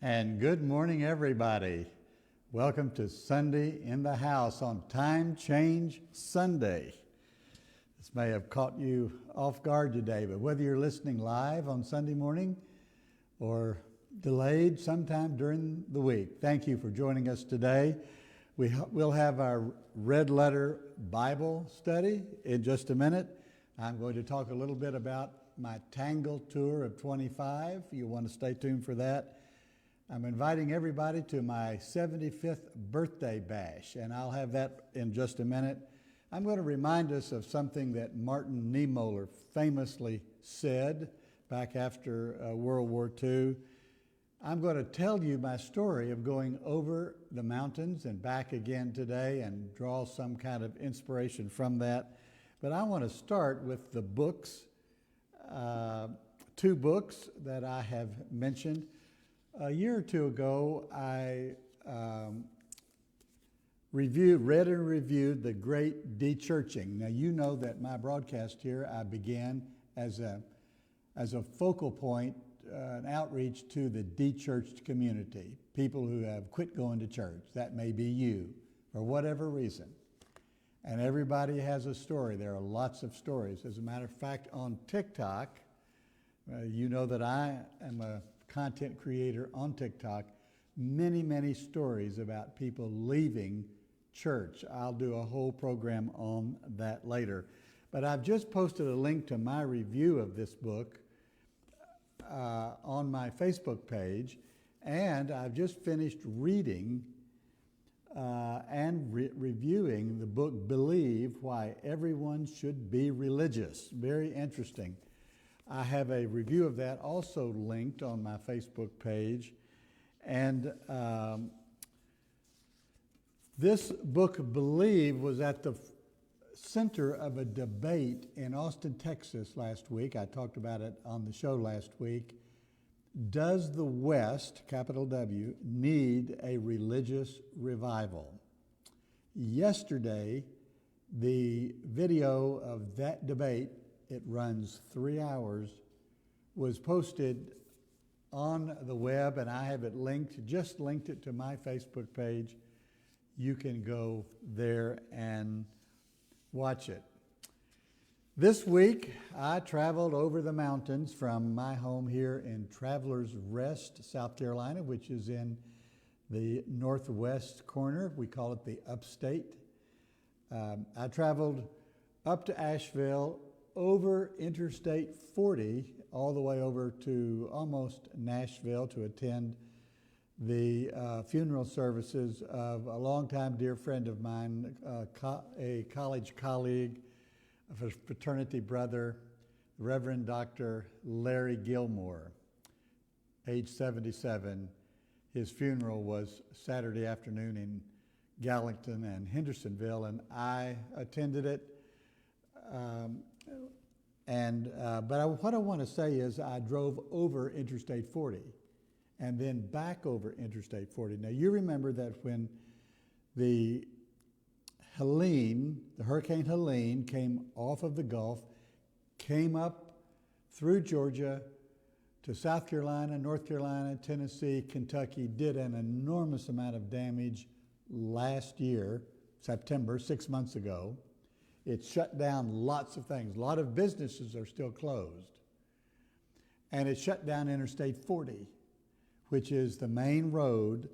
And good morning, everybody. Welcome to Sunday in the House on Time Change Sunday. This may have caught you off guard today, but whether you're listening live on Sunday morning or delayed sometime during the week, thank you for joining us today. We'll have our Red Letter Bible study in just a minute. I'm going to talk a little bit about my Tangle Tour of 25. You want to stay tuned for that. I'm inviting everybody to my 75th birthday bash, and I'll have that in just a minute. I'm going to remind us of something that Martin Niemöller famously said back after World War II. I'm going to tell you my story of going over the mountains and back again today and draw some kind of inspiration from that. But I want to start with the books, two books that I have mentioned. A year or two ago, I read and reviewed The Great De-Churching. Now, you know that my broadcast here, I began as a focal point, an outreach to the de-churched community, people who have quit going to church. That may be you, for whatever reason. And everybody has a story. There are lots of stories. As a matter of fact, on TikTok, you know that I am a content creator on TikTok, many stories about people leaving church. I'll do a whole program on that later. But I've just posted a link to my review of this book on my Facebook page, and I've just finished reading and reviewing the book Believe, Why Everyone Should Be Religious. Very interesting. I have a review of that also linked on my Facebook page. And this book, Believe, was at the center of a debate in Austin, Texas last week. I talked about it on the show last week. Does the West, capital W, need a religious revival? Yesterday, the video of that debate, it runs 3 hours, was posted on the web, and I have it linked, just linked it to my Facebook page. You can go there and watch it. This week, I traveled over the mountains from my home here in Travelers Rest, South Carolina, which is in the northwest corner. We call it the upstate. I traveled up to Asheville, over Interstate 40, all the way over to almost Nashville to attend the funeral services of a longtime dear friend of mine, a college colleague, a fraternity brother, Reverend Dr. Larry Gilmore, age 77. His funeral was Saturday afternoon in Gallatin and Hendersonville, and I attended it. What I want to say is I drove over Interstate 40 and then back over Interstate 40. Now, you remember that when the Hurricane Helene came off of the Gulf, came up through Georgia to South Carolina, North Carolina, Tennessee, Kentucky, did an enormous amount of damage last year, September, 6 months ago. It shut down lots of things. A lot of businesses are still closed. And it shut down Interstate 40, which is the main road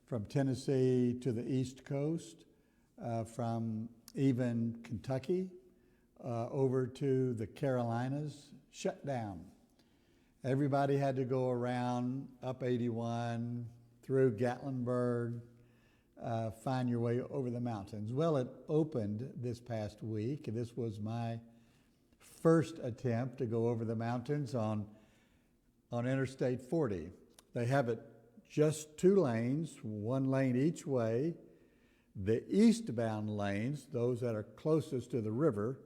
from Tennessee to the East Coast, from even Kentucky over to the Carolinas, shut down. Everybody had to go around up 81 through Gatlinburg, find your way over the mountains. Well, it opened this past week. This was my first attempt to go over the mountains on Interstate 40. They have it just 2 lanes, 1 lane each way. The eastbound lanes, those that are closest to the river,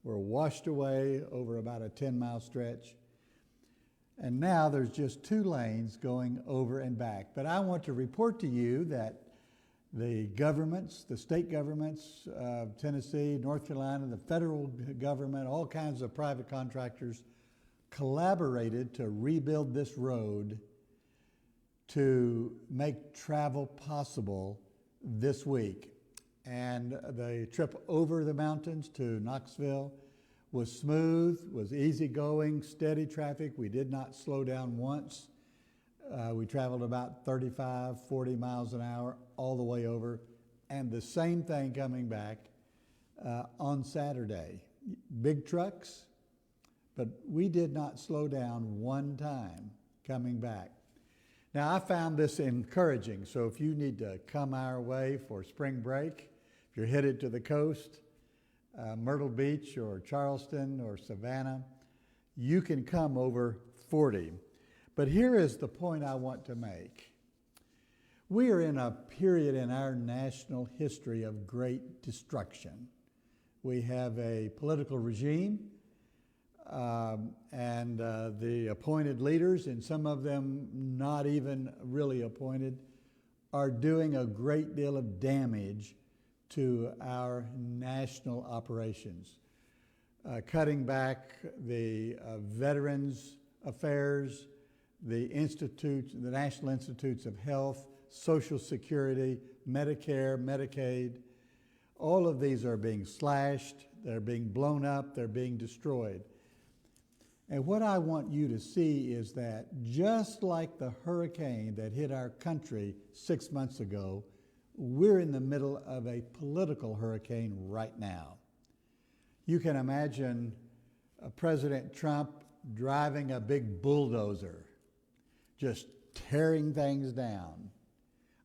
were washed away over about a 10-mile stretch. And now there's just 2 lanes going over and back. But I want to report to you that the governments, the state governments of Tennessee, North Carolina, the federal government, all kinds of private contractors collaborated to rebuild this road to make travel possible this week. And the trip over the mountains to Knoxville was smooth, was easygoing, steady traffic. We did not slow down once. We traveled about 35, 40 miles an hour all the way over. And the same thing coming back on Saturday. Big trucks, but we did not slow down one time coming back. Now, I found this encouraging. So if you need to come our way for spring break, if you're headed to the coast, Myrtle Beach or Charleston or Savannah, you can come over 40. But here is the point I want to make. We are in a period in our national history of great destruction. We have a political regime and the appointed leaders, and some of them not even really appointed, are doing a great deal of damage to our national operations, cutting back the Veterans Affairs, the National Institutes of Health, Social Security, Medicare, Medicaid. All of these are being slashed, they're being blown up, they're being destroyed. And what I want you to see is that just like the hurricane that hit our country 6 months ago, we're in the middle of a political hurricane right now. You can imagine President Trump driving a big bulldozer, just tearing things down.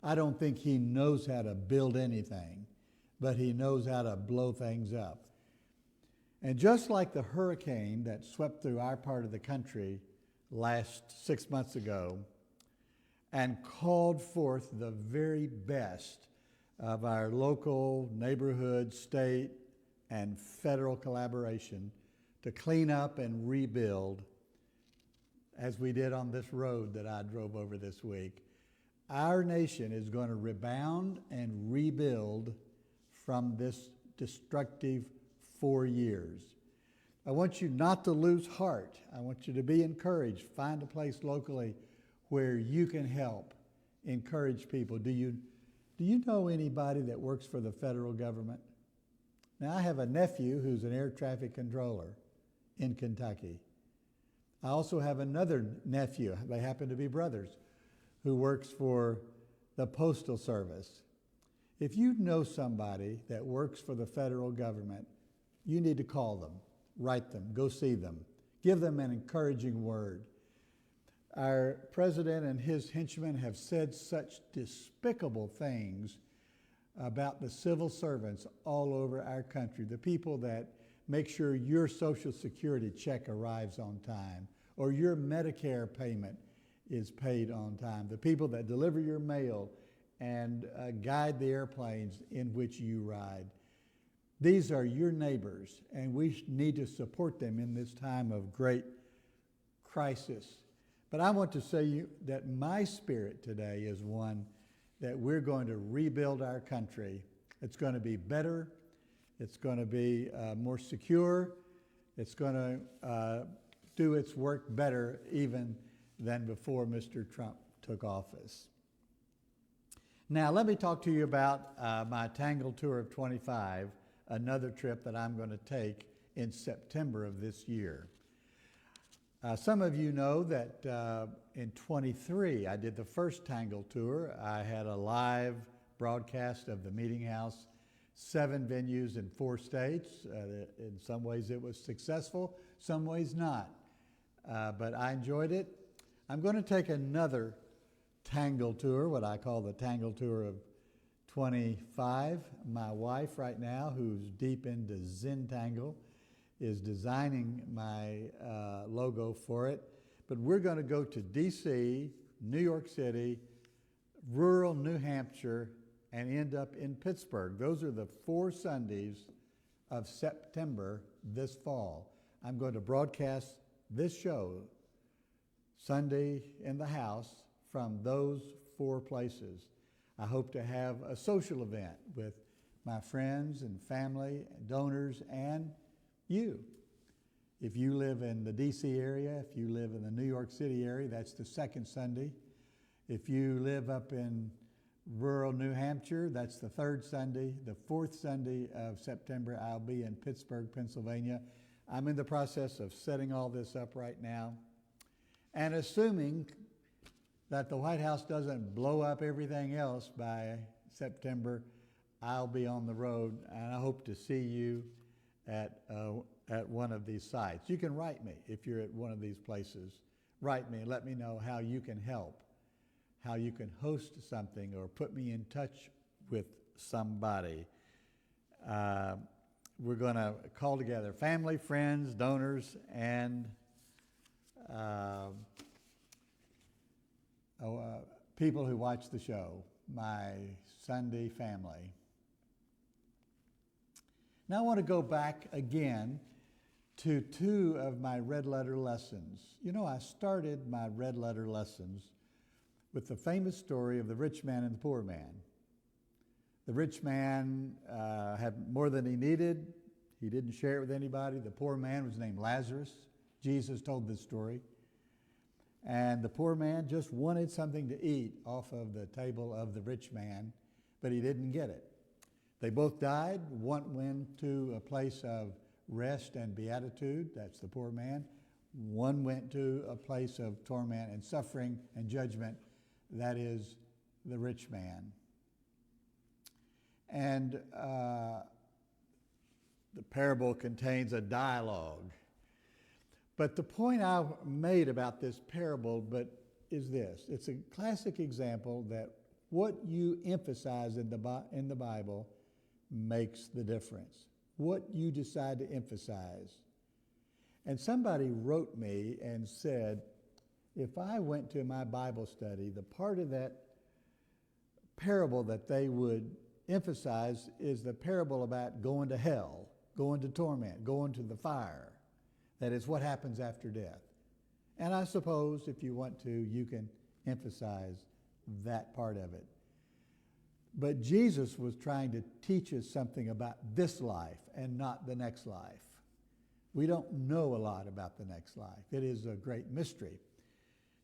I don't think he knows how to build anything, but he knows how to blow things up. And just like the hurricane that swept through our part of the country last 6 months ago and called forth the very best of our local, neighborhood, state, and federal collaboration to clean up and rebuild, as we did on this road that I drove over this week, our nation is going to rebound and rebuild from this destructive 4 years. I want you not to lose heart. I want you to be encouraged. Find a place locally where you can help encourage people. Do you know anybody that works for the federal government? Now, I have a nephew who's an air traffic controller in Kentucky. I also have another nephew, they happen to be brothers, who works for the Postal Service. If you know somebody that works for the federal government, you need to call them, write them, go see them, give them an encouraging word. Our president and his henchmen have said such despicable things about the civil servants all over our country, the people that make sure your Social Security check arrives on time or your Medicare payment is paid on time, the people that deliver your mail and guide the airplanes in which you ride. These are your neighbors, and we need to support them in this time of great crisis. But I want to say that my spirit today is one that we're going to rebuild our country. It's going to be better. It's going to be more secure. It's going to do its work better even than before Mr. Trump took office. Now, let me talk to you about my Tangle Tour of 25, another trip that I'm going to take in September of this year. Some of you know that in 23, I did the first Tangle Tour. I had a live broadcast of the Meeting House, 7 venues in 4 states. In some ways it was successful, some ways not. But I enjoyed it. I'm going to take another Tangle Tour, what I call the Tangle Tour of 25. My wife right now, who's deep into Zentangle, is designing my logo for it. But we're going to go to D.C., New York City, rural New Hampshire, and end up in Pittsburgh. Those are the 4 Sundays of September this fall. I'm going to broadcast this show, Sunday in the House, from those 4 places. I hope to have a social event with my friends and family, donors, and you. If you live in the D.C. area, if you live in the New York City area, that's the 2nd Sunday. If you live up in rural New Hampshire, that's the third Sunday. The fourth Sunday of September, I'll be in Pittsburgh, Pennsylvania. I'm in the process of setting all this up right now. And assuming that the White House doesn't blow up everything else by September, I'll be on the road, and I hope to see you at one of these sites. You can write me if you're at one of these places. Write me and let me know how you can help, how you can host something, or put me in touch with somebody. We're going to call together family, friends, donors, and people who watch the show, my Sunday family. Now I want to go back again to two of my red letter lessons. You know, I started my red letter lessons with the famous story of the rich man and the poor man. The rich man had more than he needed. He didn't share it with anybody. The poor man was named Lazarus. Jesus told this story. And the poor man just wanted something to eat off of the table of the rich man, but he didn't get it. They both died. One went to a place of rest and beatitude. That's the poor man. One went to a place of torment and suffering and judgment. That is the rich man. And the parable contains a dialogue. But the point I made about this parable is this. It's a classic example that what you emphasize in the Bible makes the difference. What you decide to emphasize. And somebody wrote me and said, if I went to my Bible study, the part of that parable that they would emphasize is the parable about going to hell, going to torment, going to the fire. That is what happens after death. And I suppose if you want to, you can emphasize that part of it. But Jesus was trying to teach us something about this life and not the next life. We don't know a lot about the next life. It is a great mystery.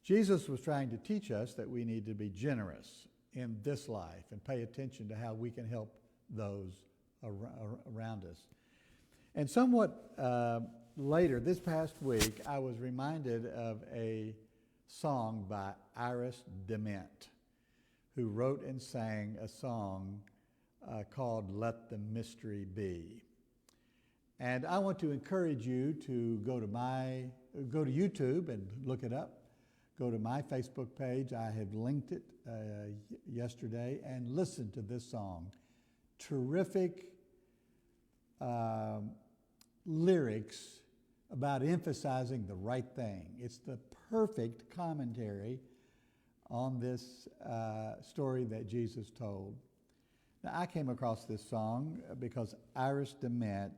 Jesus was trying to teach us that we need to be generous in this life and pay attention to how we can help those around us. And somewhat later, this past week, I was reminded of a song by Iris Dement, who wrote and sang a song called Let the Mystery Be. And I want to encourage you to go to YouTube and look it up. Go to my Facebook page. I have linked it yesterday, and listen to this song. Terrific lyrics about emphasizing the right thing. It's the perfect commentary on this story that Jesus told. Now, I came across this song because Iris Dement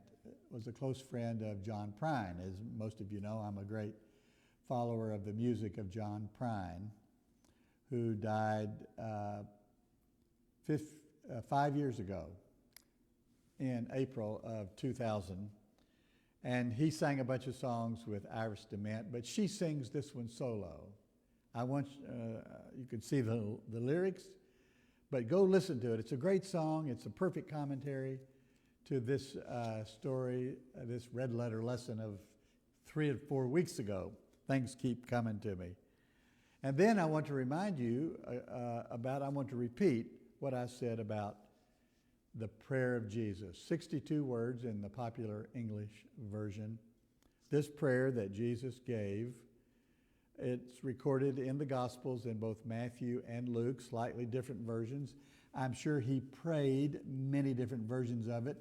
was a close friend of John Prine. As most of you know, I'm a great follower of the music of John Prine, who died 5 years ago in April of 2000. And he sang a bunch of songs with Iris Dement, but she sings this one solo. I want you can see the lyrics, but go listen to it. It's a great song. It's a perfect commentary to this story, this red letter lesson of 3 or 4 weeks ago. Things keep coming to me. And then I want to remind you I want to repeat what I said about the prayer of Jesus. 62 words in the popular English version. This prayer that Jesus gave, it's recorded in the Gospels in both Matthew and Luke, slightly different versions. I'm sure he prayed many different versions of it,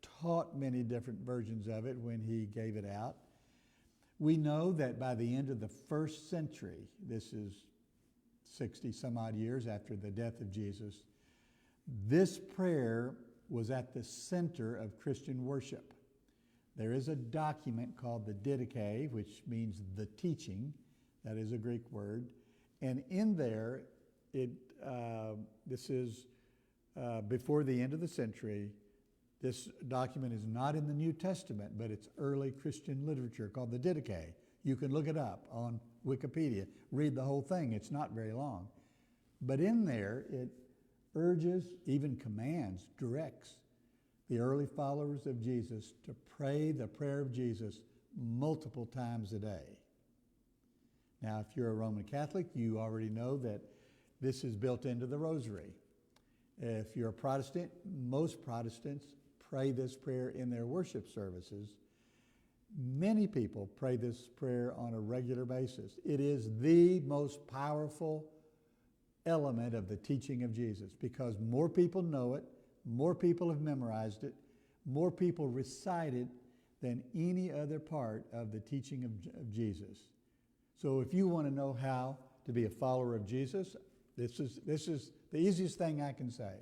taught many different versions of it when he gave it out. We know that by the end of the first century, this is 60 some odd years after the death of Jesus, this prayer was at the center of Christian worship. There is a document called the Didache, which means the teaching. That is a Greek word. And in there, this is before the end of the century. This document is not in the New Testament, but it's early Christian literature called the Didache. You can look it up on Wikipedia. Read the whole thing. It's not very long. But in there, it urges, even commands, directs the early followers of Jesus to pray the prayer of Jesus multiple times a day. Now, if you're a Roman Catholic, you already know that this is built into the rosary. If you're a Protestant, most Protestants pray this prayer in their worship services. Many people pray this prayer on a regular basis. It is the most powerful element of the teaching of Jesus because more people know it, more people have memorized it, more people recite it than any other part of the teaching of Jesus. So if you want to know how to be a follower of Jesus, this is the easiest thing I can say.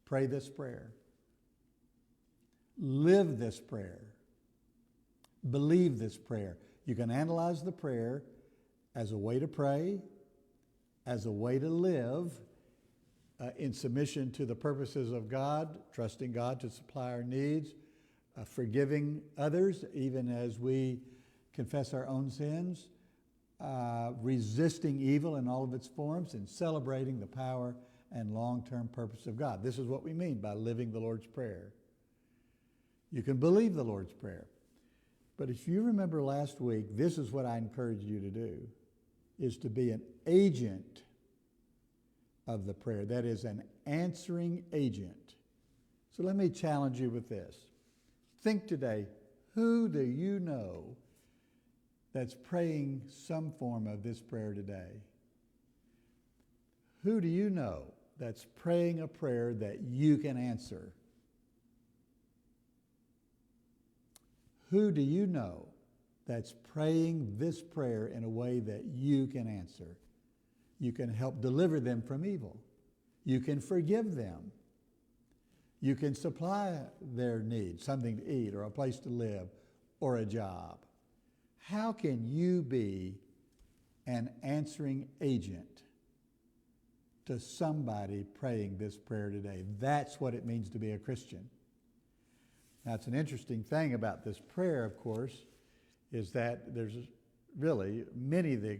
Pray this prayer. Live this prayer. Believe this prayer. You can analyze the prayer as a way to pray, as a way to live in submission to the purposes of God, trusting God to supply our needs, forgiving others even as we confess our own sins, resisting evil in all of its forms, and celebrating the power and long-term purpose of God. This is what we mean by living the Lord's Prayer. You can believe the Lord's Prayer. But if you remember last week, this is what I encourage you to do, is to be an agent of the prayer. That is an answering agent. So let me challenge you with this. Think today, who do you know that's praying some form of this prayer today? Who do you know that's praying a prayer that you can answer? Who do you know that's praying this prayer in a way that you can answer? You can help deliver them from evil. You can forgive them. You can supply their needs, something to eat or a place to live or a job. How can you be an answering agent to somebody praying this prayer today? That's what it means to be a Christian. Now, it's an interesting thing about this prayer, of course, is that there's really many of the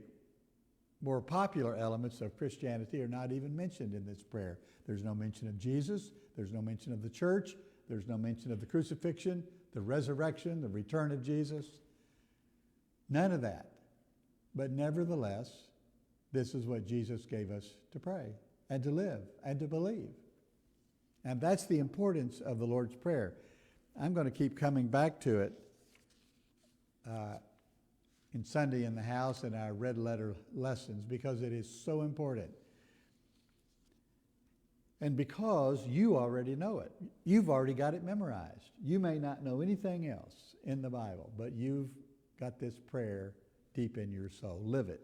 more popular elements of Christianity are not even mentioned in this prayer. There's no mention of Jesus. There's no mention of the church. There's no mention of the crucifixion, the resurrection, the return of Jesus. None of that. But nevertheless, this is what Jesus gave us to pray and to live and to believe. And that's the importance of the Lord's Prayer. I'm going to keep coming back to it in Sunday in the house and our red letter lessons because it is so important. And because you already know it. You've already got it memorized. You may not know anything else in the Bible, but you've got this prayer deep in your soul. Live it.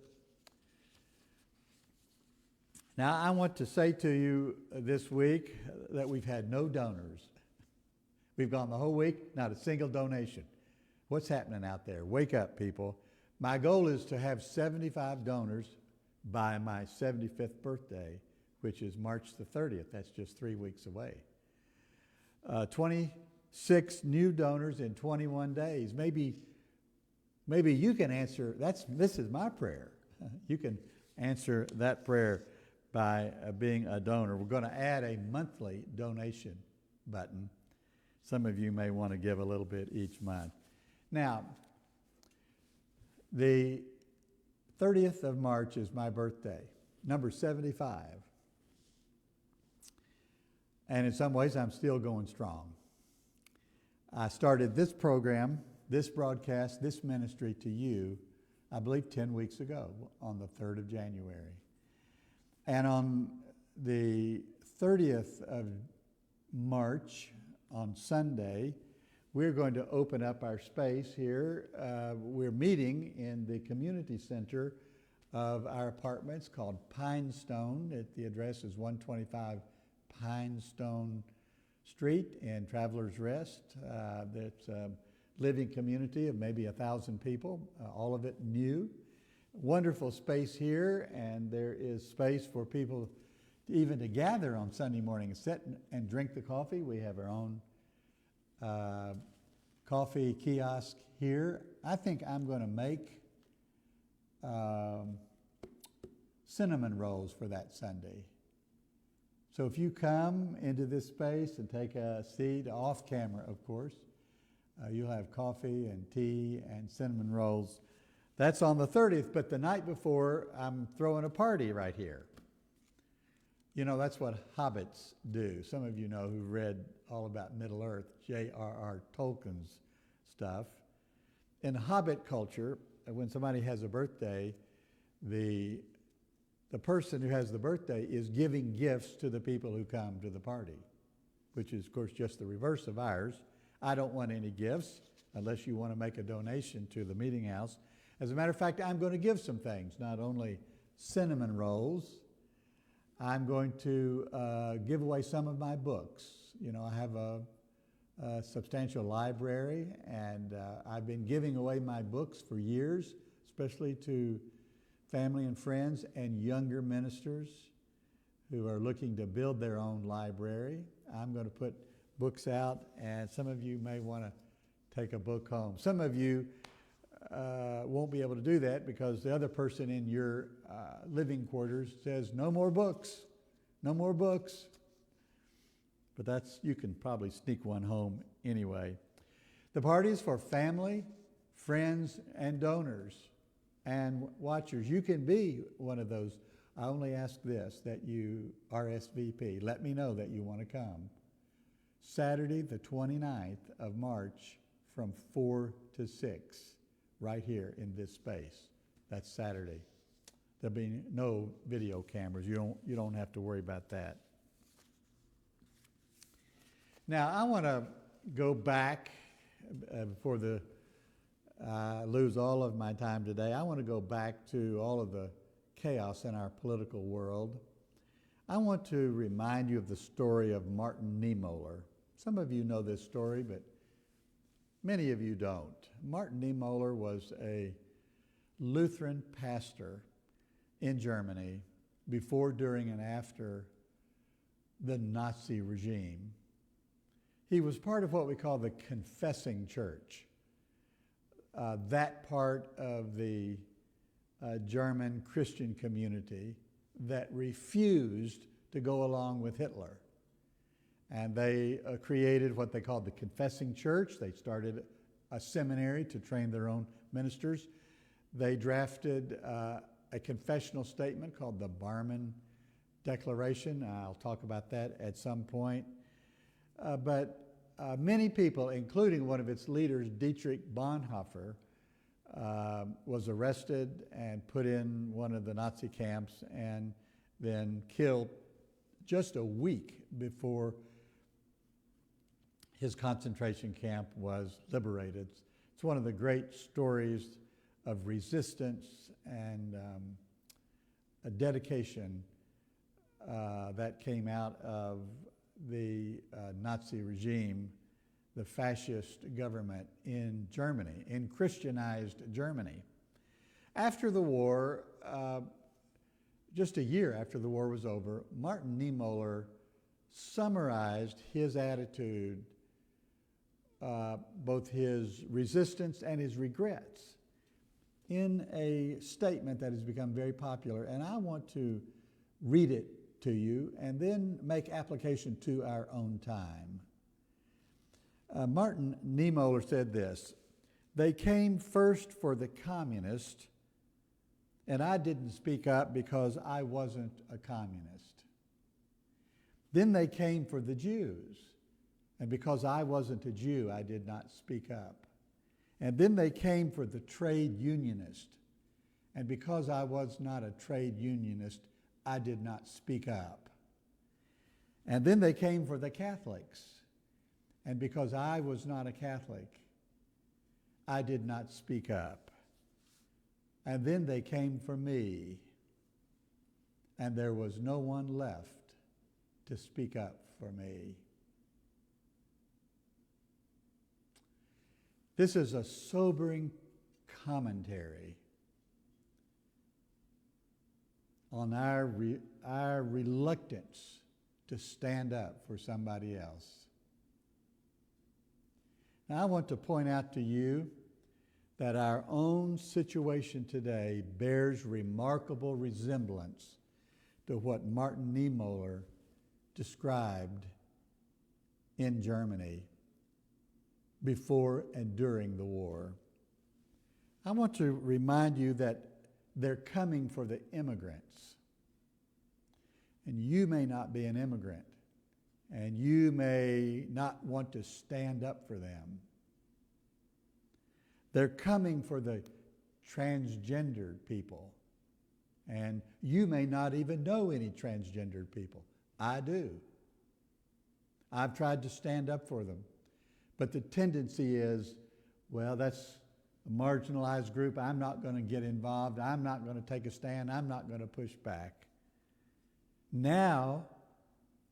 Now, I want to say to you this week that we've had no donors. We've gone the whole week, not a single donation. What's happening out there? Wake up, people. My goal is to have 75 donors by my 75th birthday, which is March the 30th. That's just 3 weeks away. 26 new donors in 21 days. Maybe you can answer. This is my prayer. You can answer that prayer by being a donor. We're going to add a monthly donation button. Some of you may want to give a little bit each month. Now, the 30th of March is my birthday, number 75. And in some ways, I'm still going strong. I started this program, this broadcast, this ministry to you, I believe 10 weeks ago on the 3rd of January. And on the 30th of March, on Sunday, we're going to open up our space here. We're meeting in the community center of our apartments called Pinestone. The address is 125 Pinestone Street in Travelers Rest. That's a living community of maybe 1,000 people, all of it new. Wonderful space here, and there is space for people even to gather on Sunday morning and sit and drink the coffee. We have our own coffee kiosk here. I think I'm going to make cinnamon rolls for that Sunday. So if you come into this space and take a seat, off camera of course, you'll have coffee and tea and cinnamon rolls. That's on the 30th, but the night before, I'm throwing a party right here. You know, that's what hobbits do. Some of you know who read all about Middle-earth, J.R.R. Tolkien's stuff. In Hobbit culture, when somebody has a birthday, the person who has the birthday is giving gifts to the people who come to the party, which is, of course, just the reverse of ours. I don't want any gifts unless you want to make a donation to the meeting house. As a matter of fact, I'm going to give some things, not only cinnamon rolls. I'm going to give away some of my books. You know, I have a substantial library, and I've been giving away my books for years, especially to family and friends and younger ministers who are looking to build their own library. I'm going to put books out, and some of you may want to take a book home. Some of you won't be able to do that because the other person in your living quarters says, no more books, no more books. But you can probably sneak one home anyway. The party is for family, friends, and donors and watchers. You can be one of those. I only ask this, that you RSVP. Let me know that you want to come. Saturday, the 29th of March from 4 to 6, right here in this space. That's Saturday. There'll be no video cameras. You don't have to worry about that. Now, I want to go back before I lose all of my time today. I want to go back to all of the chaos in our political world. I want to remind you of the story of Martin Niemöller. Some of you know this story, but many of you don't. Martin Niemöller was a Lutheran pastor in Germany before, during, and after the Nazi regime. He was part of what we call the confessing church. That part of the German Christian community that refused to go along with Hitler. And they created what they called the confessing church. They started a seminary to train their own ministers. They drafted a confessional statement called the Barmen Declaration. I'll talk about that at some point. But many people, including one of its leaders, Dietrich Bonhoeffer, was arrested and put in one of the Nazi camps and then killed just a week before his concentration camp was liberated. It's one of the great stories of resistance and a dedication that came out of the Nazi regime, the fascist government in Germany, in Christianized Germany. After the war, just a year after the war was over, Martin Niemöller summarized his attitude, both his resistance and his regrets, in a statement that has become very popular. And I want to read it to you and then make application to our own time. Martin Niemöller said this: "They came first for the communist, and I didn't speak up because I wasn't a communist. Then they came for the Jews, and because I wasn't a Jew, I did not speak up. And then they came for the trade unionist, and because I was not a trade unionist, I did not speak up. And then they came for the Catholics, and because I was not a Catholic, I did not speak up. And then they came for me, and there was no one left to speak up for me." This is a sobering commentary on our reluctance to stand up for somebody else. Now, I want to point out to you that our own situation today bears remarkable resemblance to what Martin Niemöller described in Germany before and during the war. I want to remind you that they're coming for the immigrants. And you may not be an immigrant, and you may not want to stand up for them. They're coming for the transgendered people, and you may not even know any transgendered people. I do. I've tried to stand up for them. But the tendency is, well, that's a marginalized group. I'm not going to get involved. I'm not going to take a stand. I'm not going to push back. Now,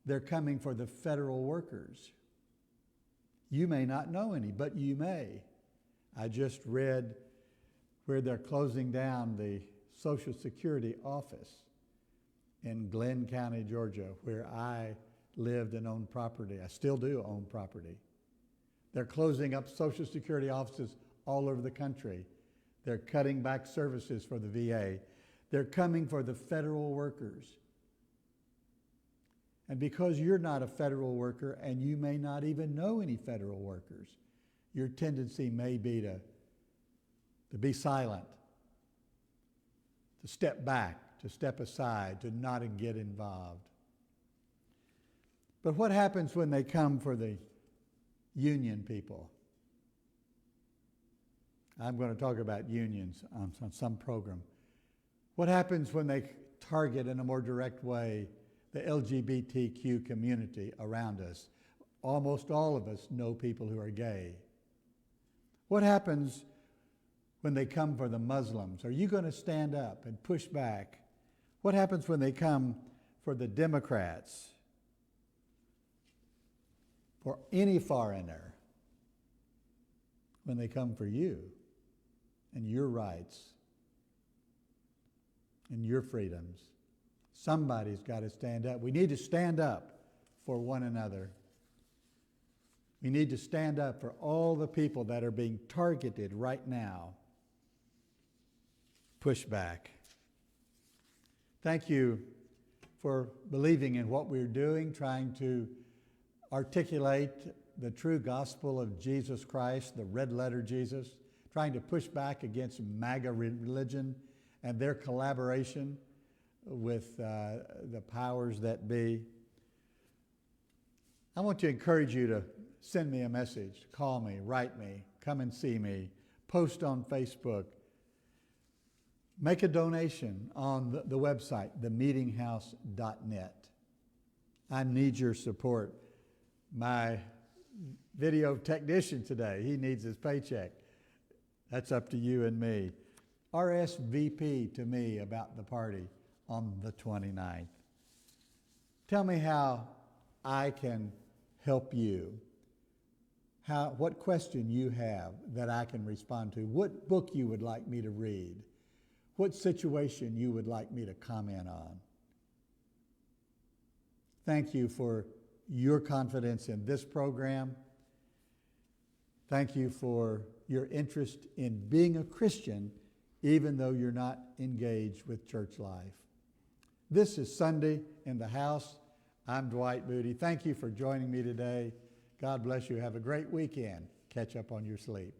they're coming for the federal workers. You may not know any, but you may. I just read where they're closing down the Social Security office in Glenn County, Georgia, where I lived and owned property. I still do own property. They're closing up Social Security offices all over the country. They're cutting back services for the VA. They're coming for the federal workers. And because you're not a federal worker and you may not even know any federal workers, your tendency may be to be silent, to step back, to step aside, to not get involved. But what happens when they come for the union people? I'm going to talk about unions on some program. What happens when they target in a more direct way the LGBTQ community around us? Almost all of us know people who are gay. What happens when they come for the Muslims? Are you going to stand up and push back? What happens when they come for the Democrats? For any foreigner? When they come for you and your rights and your freedoms? Somebody's got to stand up. We need to stand up for one another. We need to stand up for all the people that are being targeted right now. Push back. Thank you for believing in what we're doing, trying to articulate the true gospel of Jesus Christ, the red letter Jesus, trying to push back against MAGA religion and their collaboration with the powers that be. I want to encourage you to send me a message, call me, write me, come and see me, post on Facebook, make a donation on the website, themeetinghouse.net. I need your support. My video technician today, he needs his paycheck. That's up to you and me. RSVP to me about the party on the 29th. Tell me how I can help you. What question you have that I can respond to. What book you would like me to read. What situation you would like me to comment on. Thank you for your confidence in this program. Thank you for your interest in being a Christian, even though you're not engaged with church life. This is Sunday in the House. I'm Dwight Moody. Thank you for joining me today. God bless you. Have a great weekend. Catch up on your sleep.